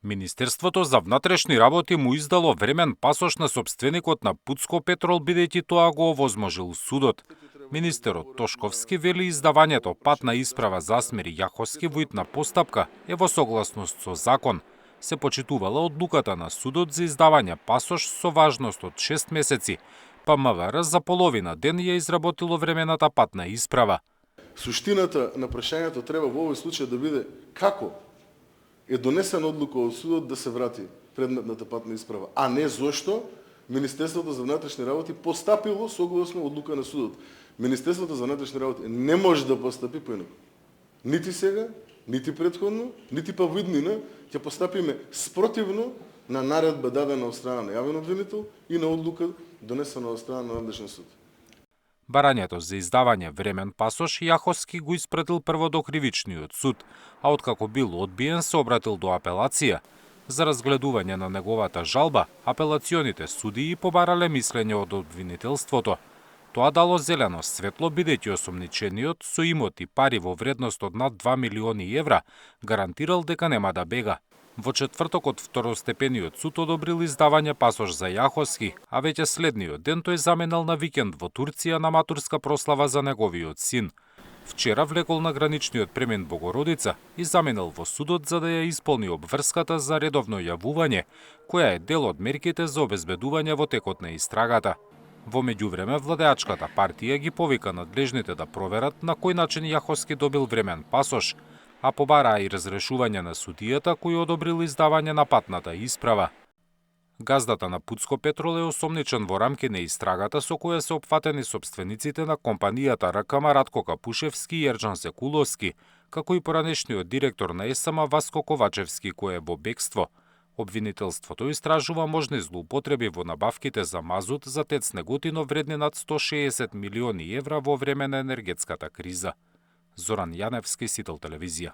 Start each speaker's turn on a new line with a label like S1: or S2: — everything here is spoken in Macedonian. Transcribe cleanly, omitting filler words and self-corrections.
S1: Министерството за внатрешни работи му издало времен пасош на сопственикот на Пуцко Петрол, бидејќи тоа го овозможил судот. Министерот Тошковски вели издавањето патна исправа за Асмир Јаховски во итна постапка е во согласност со закон. Се почитувала одлуката на судот за издавање пасош со важност од 6 месеци, па МВР за половина ден ја изработило времената патна исправа.
S2: Суштината на прашањето треба во овој случај да биде како е донесена одлука од судот да се врати предметната патна исправа, а не зошто Министерството за внатрешни работи постапило согласно одлука на судот. Министерството за внатрешни работи не може да постапи поинаку. Нити сега, нити претходно, нити па во иднина ќе постапиме спротивно на наредба дадена од страна на јавен обвинител и на одлука донесена од страна на надлежен суд.
S1: Барањето за издавање времен пасош Јаховски го испратил прво до Кривичниот суд, а откако бил одбиен се обратил до апелација. За разгледување на неговата жалба, апелационите судии побарале мислење од обвинителството. Тоа дало зелено светло, бидејќи осомничениот со имоти пари во вредност од над 2 милиони евра гарантирал дека нема да бега. Во четвртокот второстепениот суд одобрил издавање пасош за Јаховски, а веќе следниот ден тој заминал на викенд во Турција на матурска прослава за неговиот син. Вчера влекол на граничниот премин Богородица и заминал во судот за да ја исполни обврската за редовно јавување, која е дел од мерките за обезбедување во текот на истрагата. Во меѓувреме, владеачката партија ги повика надлежните да проверат на кој начин Јаховски добил времен пасош, а побараа и разрешување на судијата кој одобрил издавање на патната исправа. Газдата на Пуцко Петрол е осомничен во рамки на истрагата со која се опфатени сопствениците на компанијата РКМ Радко Капушевски и Ерџан Секуловски, како и поранешниот директор на СМ Васко Ковачевски кој е во бегство. Обвинителството истражува можни злоупотреби во набавките за мазут за ТЕЦ Неготино вредни над 160 милиони евра во време на енергетската криза. Зоран Јаневски, Сител телевизија.